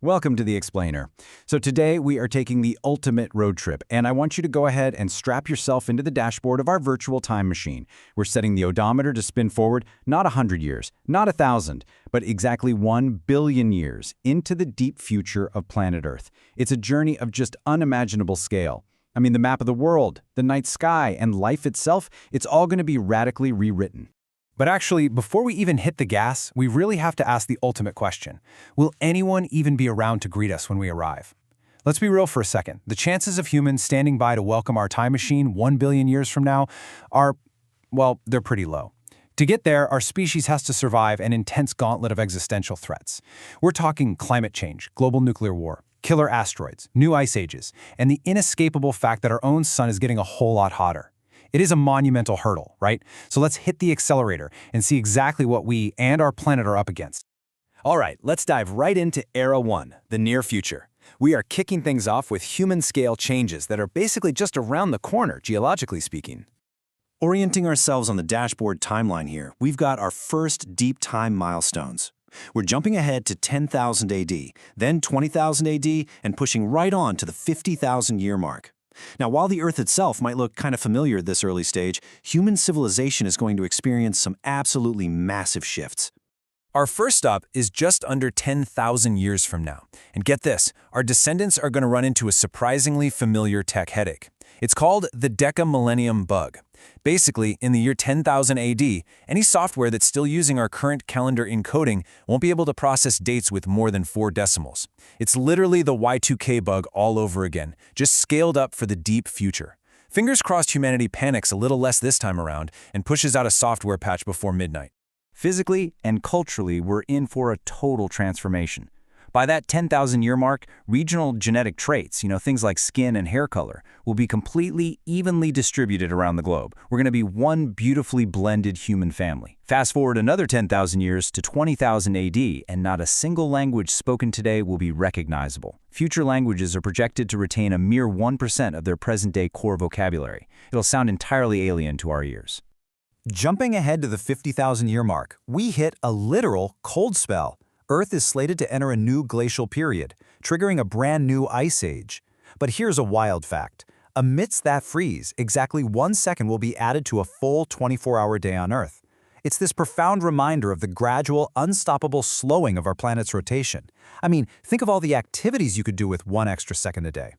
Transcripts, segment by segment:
Welcome to The Explainer. So today we are taking the ultimate road trip, and I want you to go ahead and strap yourself into the dashboard of our virtual time machine. We're setting the odometer to spin forward not 100 years, not 1,000, but exactly 1 billion years into the deep future of planet Earth. It's a journey of just unimaginable scale. I mean, the map of the world, the night sky, and life itself, it's all going to be radically rewritten. But actually, before we even hit the gas, we really have to ask the ultimate question. Will anyone even be around to greet us when we arrive? Let's be real for a second. The chances of humans standing by to welcome our time machine 1 billion years from now are, well, they're pretty low. To get there, our species has to survive an intense gauntlet of existential threats. We're talking climate change, global nuclear war, killer asteroids, new ice ages, and the inescapable fact that our own sun is getting a whole lot hotter. It is a monumental hurdle, right? So let's hit the accelerator and see exactly what we and our planet are up against. All right, let's dive right into Era 1, the near future. We are kicking things off with human-scale changes that are basically just around the corner, geologically speaking. Orienting ourselves on the dashboard timeline here, we've got our first deep time milestones. We're jumping ahead to 10,000 AD, then 20,000 AD, and pushing right on to the 50,000-year mark. Now, while the Earth itself might look kind of familiar at this early stage, human civilization is going to experience some absolutely massive shifts. Our first stop is just under 10,000 years from now. And get this, our descendants are going to run into a surprisingly familiar tech headache. It's called the Deca-millennium bug. Basically, in the year 10,000 AD, any software that's still using our current calendar encoding won't be able to process dates with more than 4 decimals. It's literally the Y2K bug all over again, just scaled up for the deep future. Fingers crossed humanity panics a little less this time around and pushes out a software patch before midnight. Physically and culturally, we're in for a total transformation. By that 10,000-year mark, regional genetic traits, things like skin and hair color, will be completely evenly distributed around the globe. We're going to be one beautifully blended human family. Fast forward another 10,000 years to 20,000 AD, and not a single language spoken today will be recognizable. Future languages are projected to retain a mere 1% of their present-day core vocabulary. It'll sound entirely alien to our ears. Jumping ahead to the 50,000-year mark, we hit a literal cold spell. Earth is slated to enter a new glacial period, triggering a brand new ice age. But here's a wild fact. Amidst that freeze, exactly 1 second will be added to a full 24-hour day on Earth. It's this profound reminder of the gradual, unstoppable slowing of our planet's rotation. I mean, think of all the activities you could do with 1 extra second a day.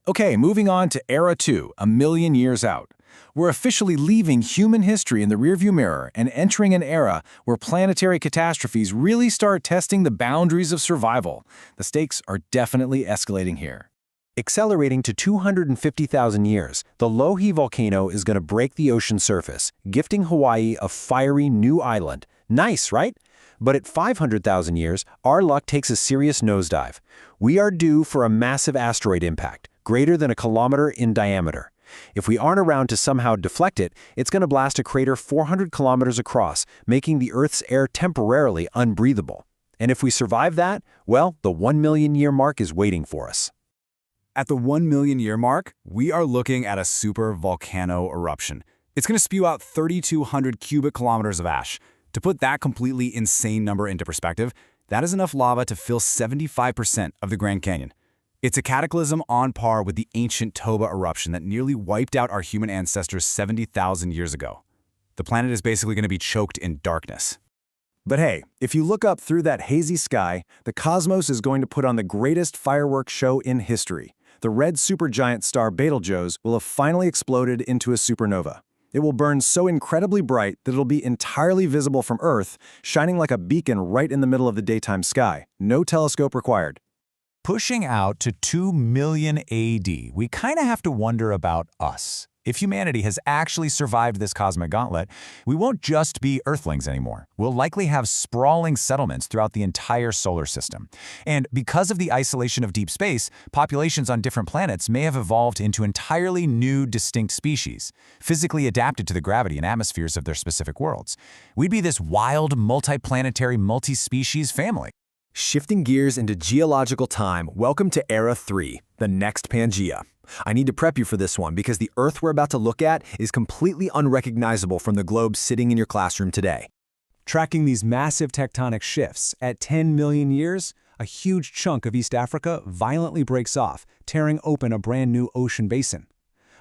Okay, moving on to Era 2, a million years out. We're officially leaving human history in the rearview mirror and entering an era where planetary catastrophes really start testing the boundaries of survival. The stakes are definitely escalating here. Accelerating to 250,000 years, the Lohe volcano is going to break the ocean surface, gifting Hawaii a fiery new island. Nice, right? But at 500,000 years, our luck takes a serious nosedive. We are due for a massive asteroid impact, greater than 1 kilometer in diameter. If we aren't around to somehow deflect it, it's going to blast a crater 400 kilometers across, making the Earth's air temporarily unbreathable. And if we survive that, well, the 1 million year mark is waiting for us. At the 1 million year mark, we are looking at a supervolcano eruption. It's going to spew out 3,200 cubic kilometers of ash. To put that completely insane number into perspective, that is enough lava to fill 75% of the Grand Canyon. It's a cataclysm on par with the ancient Toba eruption that nearly wiped out our human ancestors 70,000 years ago. The planet is basically going to be choked in darkness. But hey, if you look up through that hazy sky, the cosmos is going to put on the greatest fireworks show in history. The red supergiant star Betelgeuse will have finally exploded into a supernova. It will burn so incredibly bright that it'll be entirely visible from Earth, shining like a beacon right in the middle of the daytime sky. No telescope required. Pushing out to 2 million AD, we kind of have to wonder about us. If humanity has actually survived this cosmic gauntlet, we won't just be Earthlings anymore. We'll likely have sprawling settlements throughout the entire solar system. And because of the isolation of deep space, populations on different planets may have evolved into entirely new, distinct species, physically adapted to the gravity and atmospheres of their specific worlds. We'd be this wild, multiplanetary, multi-species family. Shifting gears into geological time, welcome to Era 3, the next Pangea. I need to prep you for this one because the Earth we're about to look at is completely unrecognizable from the globe sitting in your classroom today. Tracking these massive tectonic shifts at 10 million years, a huge chunk of East Africa violently breaks off, tearing open a brand new ocean basin.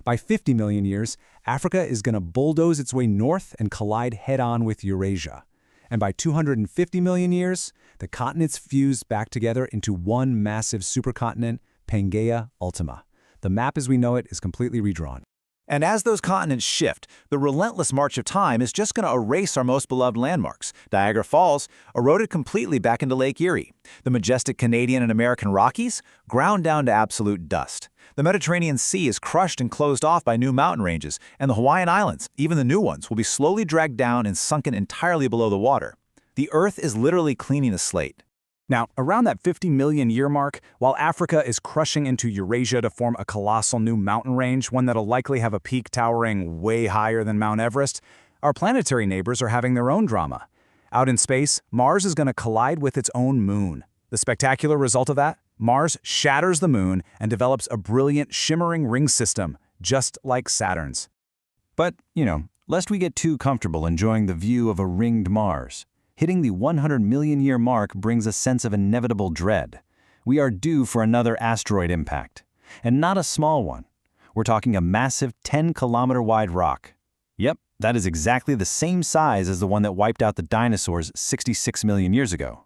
By 50 million years, Africa is going to bulldoze its way north and collide head-on with Eurasia. And by 250 million years, the continents fuse back together into one massive supercontinent, Pangaea Ultima. The map as we know it is completely redrawn. And as those continents shift, the relentless march of time is just going to erase our most beloved landmarks. Niagara Falls, eroded completely back into Lake Erie. The majestic Canadian and American Rockies, ground down to absolute dust. The Mediterranean Sea is crushed and closed off by new mountain ranges, and the Hawaiian Islands, even the new ones, will be slowly dragged down and sunken entirely below the water. The Earth is literally cleaning the slate. Now, around that 50 million year mark, while Africa is crushing into Eurasia to form a colossal new mountain range, one that'll likely have a peak towering way higher than Mount Everest, our planetary neighbors are having their own drama. Out in space, Mars is going to collide with its own moon. The spectacular result of that? Mars shatters the moon and develops a brilliant, shimmering ring system, just like Saturn's. But, lest we get too comfortable enjoying the view of a ringed Mars. Hitting the 100 million year mark brings a sense of inevitable dread. We are due for another asteroid impact. And not a small one. We're talking a massive 10-kilometer wide rock. Yep, that is exactly the same size as the one that wiped out the dinosaurs 66 million years ago.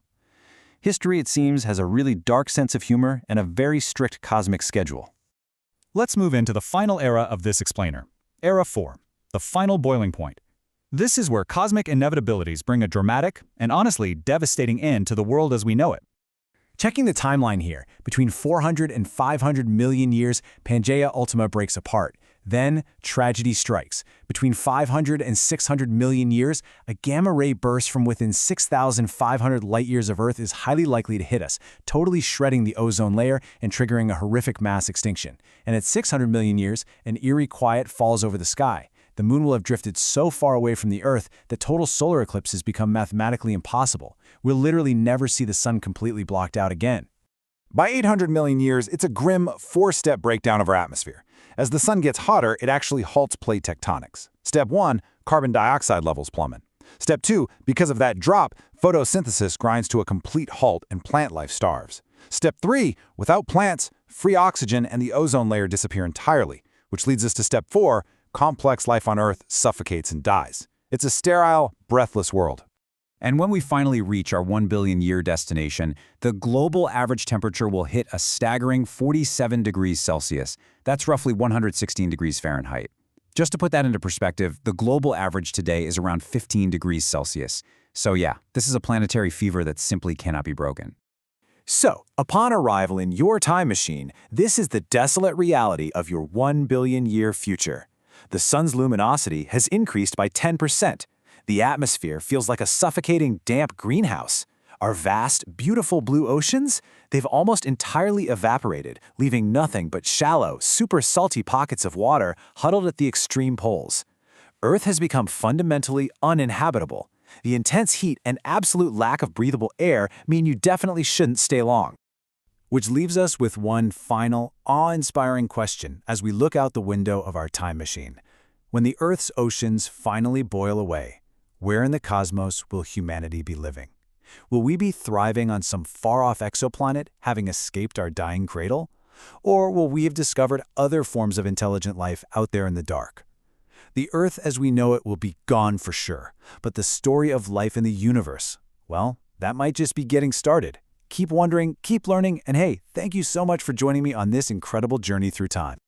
History, it seems, has a really dark sense of humor and a very strict cosmic schedule. Let's move into the final era of this explainer. Era 4, the final boiling point. This is where cosmic inevitabilities bring a dramatic and honestly devastating end to the world as we know it. Checking the timeline here, between 400 and 500 million years, Pangaea Ultima breaks apart. Then, tragedy strikes. Between 500 and 600 million years, a gamma-ray burst from within 6,500 light-years of Earth is highly likely to hit us, totally shredding the ozone layer and triggering a horrific mass extinction. And at 600 million years, an eerie quiet falls over the sky. The moon will have drifted so far away from the Earth that total solar eclipses become mathematically impossible. We'll literally never see the sun completely blocked out again. By 800 million years, it's a grim four-step breakdown of our atmosphere. As the sun gets hotter, it actually halts plate tectonics. Step 1, carbon dioxide levels plummet. Step 2, because of that drop, photosynthesis grinds to a complete halt and plant life starves. Step 3, without plants, free oxygen and the ozone layer disappear entirely, which leads us to Step 4, complex life on Earth suffocates and dies. It's a sterile, breathless world. And when we finally reach our 1 billion year destination, the global average temperature will hit a staggering 47 degrees Celsius. That's roughly 116 degrees Fahrenheit. Just to put that into perspective, the global average today is around 15 degrees Celsius. So yeah, this is a planetary fever that simply cannot be broken. So, upon arrival in your time machine, this is the desolate reality of your 1 billion year future. The sun's luminosity has increased by 10%. The atmosphere feels like a suffocating, damp greenhouse. Our vast, beautiful blue oceans, they've almost entirely evaporated, leaving nothing but shallow, super salty pockets of water huddled at the extreme poles. Earth has become fundamentally uninhabitable. The intense heat and absolute lack of breathable air mean you definitely shouldn't stay long. Which leaves us with one final, awe-inspiring question as we look out the window of our time machine. When the Earth's oceans finally boil away, where in the cosmos will humanity be living? Will we be thriving on some far-off exoplanet, having escaped our dying cradle? Or will we have discovered other forms of intelligent life out there in the dark? The Earth as we know it will be gone for sure, but the story of life in the universe, well, that might just be getting started. Keep wondering, keep learning, and hey, thank you so much for joining me on this incredible journey through time.